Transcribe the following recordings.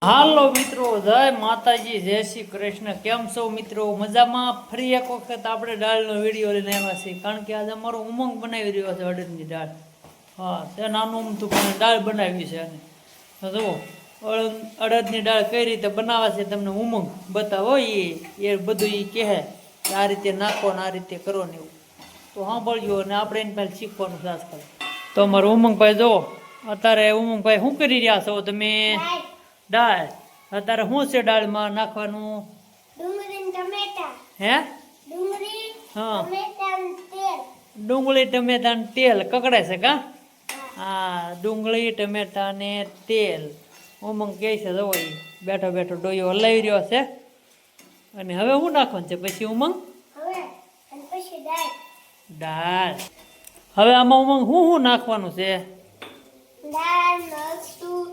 હાલો મિત્રો, જય માતાજી, જય શ્રી કૃષ્ણ. કેમ છો મિત્રો? મજામાં? ફરી એક વખત આપણે દાળનો વિડીયો લઈને આવ્યા છીએ, કારણ કે આજે અમારો ઉમંગ બનાવી રહ્યો છે અડદની દાળ. હા, તે નાનું અમથું પણ દાળ બનાવી છે. અને જુઓ અડદની દાળ કઈ રીતે બનાવે છે તમને ઉમંગ બતાવો. એ બધું એ કહે કે આ રીતે નાખો ને આ રીતે કરો ને એવું તો સાંભળજો, અને આપણે એની પહેલાં શીખવાનું છે આજકાલ. તો અમારો ઉમંગભાઈ જુઓ, અત્યારે ઉમંગભાઈ શું કરી રહ્યા છો તમે? દાળ. અત્યારે શું છે દાળમાં નાખવાનું? ડુંગળી ટમેટા. હે? ડુંગળી હા, ટમેટા તેલ. ડુંગળી ટમેટા ને તેલ કકડે છે કા? હા, ડુંગળી ટમેટા ને તેલ. ઉમંગ કહે છે જવો એ બેઠો બેઠો ડોયો હલાવી રહ્યો છે. અને હવે શું નાખવાનું છે પછી ઉમંગ? હવે અને પછી દાળ. દાળ. હવે આમાં ઉમંગ શું નાખવાનું છે? દાળ, મરચું,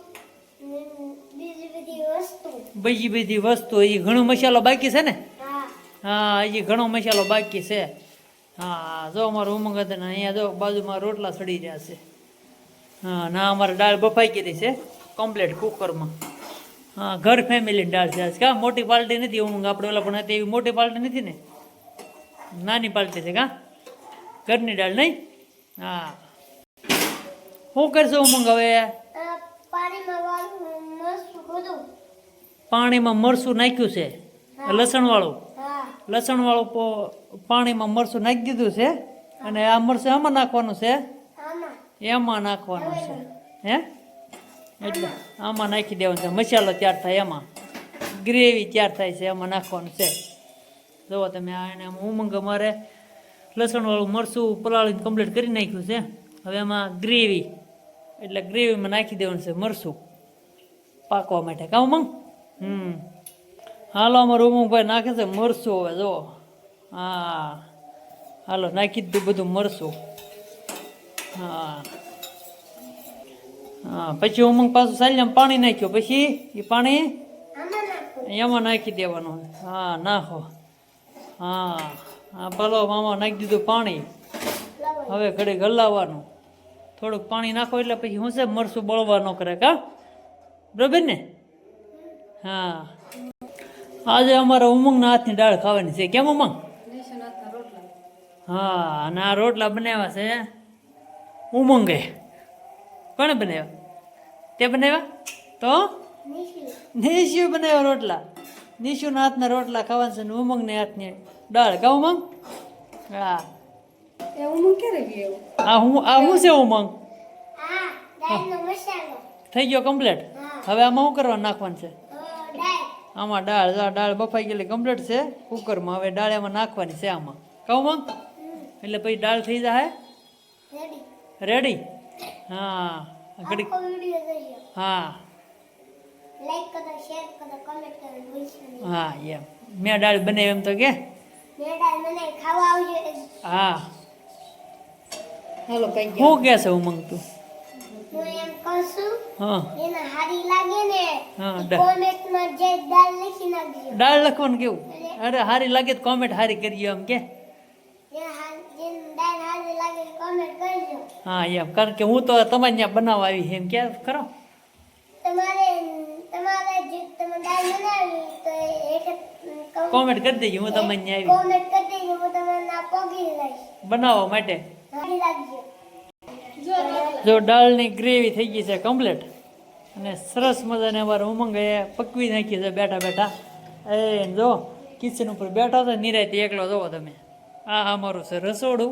બીજી બધી એ વસ્તુ. ઘણો મસાલો બાકી છે ને? હા. હા, હજી ઘણો મસાલો બાકી છે. હા, જો અમારો ઉમંગ હતો ને અહીંયા જો બાજુમાં રોટલા સડી રહ્યા છે. હા, ના અમારે દાળ બફાઈ ગઈ છે કમ્પ્લીટ કુકરમાં. હા, ઘર ફેમિલીની દાળ છે આજ કા? મોટી પાર્ટી નથી ઉમંગ, આપણે ઓલા પણ હતી એવી મોટી પાર્ટી નથી ને, નાની પાર્ટી છે કા? ઘરની દાળ નહીં? હા. શું કરશો ઉમંગ હવે? પાણીમાં મરચું નાખ્યું છે, લસણવાળું. હા. લસણવાળું પાણીમાં મરચું નાખી દીધું છે. અને આ મરચું આમાં નાખવાનું છે? આમાં. એમાં નાખવાનું છે. હે? એટલે આમાં નાખી દેવાનું છે. મસાલો તૈયાર થાય એમાં, ગ્રેવી તૈયાર થાય છે એમાં નાખવાનું છે. જુઓ તમે, આ એને ઉમંગ અમારે લસણવાળું મરચું પલાળીને કમ્પ્લીટ કરી નાખ્યું છે. હવે એમાં ગ્રેવી, એટલે ગ્રેવીમાં નાખી દેવાનું છે મરચું પાકવા માટે. કાં ઉમંગ? હાલો, અમારું ઉમંગભાઈ નાખે છે મરચું. હવે જુઓ, હા હાલો નાખી દીધું બધું મરચું. હા હા, પછી ઉમંગ પાછું સાલિયામાં પાણી નાખ્યું, પછી એ પાણી એમાં નાખી દેવાનું. હા, નાખો. હા હા, ભલો આમાં નાખી દીધું પાણી. હવે ઘડીક હલાવવાનું. થોડુંક પાણી નાખો એટલે પછી શું છે મરચું બળવા ન કરે કા? બરોબર ને? હા, આજે અમારા ઉમંગના હાથની દાળ ખાવાની છે. કેમ ઉમંગ? હા, અને આ રોટલા બનાવ્યા છે ઉમંગે. કોણે બનાવ્યા? તે બનાવ્યા? તો નિશુ બનાવ્યા રોટલા. નિશુના હાથના રોટલા ખાવાના છે ને ઉમંગના હાથની દાળ. કા ઉમંગ? હા. આ શું છે ઉમંગ? થઈ ગયો કમ્પ્લીટ. હવે આમાં શું કરવા નાખવાનું છે? આમાં દાળ બફાઈ ગયેલી કમ્પ્લીટ છે કુકરમાં. હવે દાળ એમાં નાખવાની છે આમાં. કહું ઉમંગ? એટલે પછી દાળ થઈ જાય રેડી. હા, ઘડી. હા હા, એમ મેં દાળ બનાવી એમ તો કે. હા, શું કે છે ઉમંગ તું? હા હા, દાળ લખવાનું કેવું? અરે હારી લાગે તો કોમેન્ટ હારી કરીએ એમ કે. હા એમ, કારણ કે હું તો તમારે ત્યાં બનાવવા આવી એમ કે ખરો. કોમેન્ટ કરી દેજો, હું તમને ત્યાં આવી બનાવવા માટે. જો દાળની ગ્રેવી થઈ ગઈ છે કમ્પ્લીટ, અને સરસ મજાને અમારે ઉમંગ પકવી નાખી છે બેઠા બેઠા. એ જો કિચન ઉપર બેઠો છે નિરાયતે એકલો. જોવો તમે, આ અમારું છે રસોડું,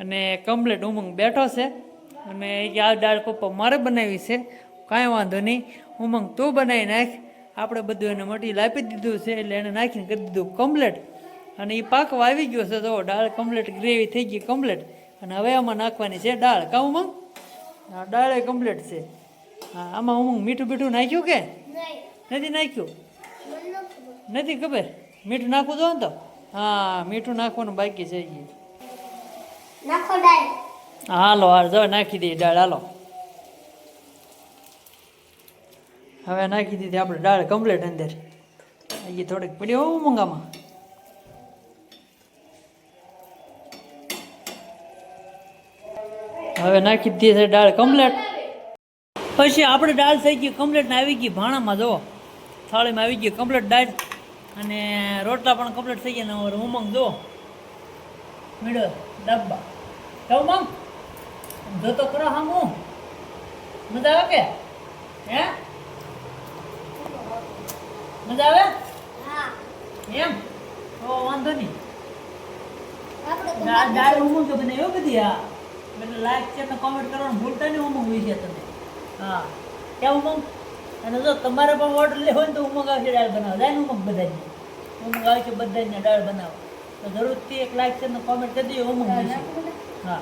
અને કમ્પ્લીટ ઉમંગ બેઠો છે. અને આ દાળ પપ્પા મારે બનાવી છે. કાંઈ વાંધો નહીં ઉમંગ, તું બનાવી નાખ. આપણે બધું એને મટીરિયલ આપી દીધું છે, એટલે એને નાખીને કરી દીધું કમ્પ્લીટ. અને એ પાકવા આવી ગયો છે. જો દાળ કમ્પ્લીટ ગ્રેવી થઈ ગઈ કમ્પ્લીટ. અને હવે આમાં નાખવાની છે દાળ. કા ઉમંગ? હા, દાળ એ કમ્પ્લીટ છે. હા, આમાં ઉમંગ મીઠું બીઠું નાખ્યું કે નથી નાખ્યું? નથી ખબર. મીઠું નાખવું જો ને તો. હા, મીઠું નાખવાનું બાકી છે. હાલો હાલ, જો નાખી દઈએ દાળ. હાલો, હવે નાખી દીધી આપણે દાળ કમ્પ્લીટ અંદર. એ થોડીક પડી હોવું મંગામાં. હવે નાખી દીધી છે દાળ કમ્પ્લીટ. પછી આપણે દાળ થઈ ગઈ કમ્પ્લીટ ને આવી ગઈ ભાણામાં. જુઓ થાળીમાં આવી ગઈ કમ્પ્લીટ દાળ અને રોટલા પણ કમ્પ્લીટ થઈ ગયા ને હવે ઉમંગ જો મીડો ડબ્બા તો ઉમંગ જો તો ખરો હામું મજા આવે કે હે મજા આવે હા એમ તો વાંધો નહીં આપણે દાળ ઉમંગ તો બનાવ્યો બધી હા એટલે લાઈક છે ને કોમેન્ટ કરવાનું ભૂલતા નહીં ઉમંગ વિશે તમે હા ક્યાં ઉમંગ અને જો તમારે પણ ઓર્ડર લેવો હોય ને તો ઉમંગ આવશે દાળ બનાવો જાય ને ઉમંગ બધાને ઉમંગ આવશે બધાને દાળ બનાવો તો જરૂરથી એક લાઈક છે ને કોમેન્ટ કરી દઈએ ઉમંગ વિશે હા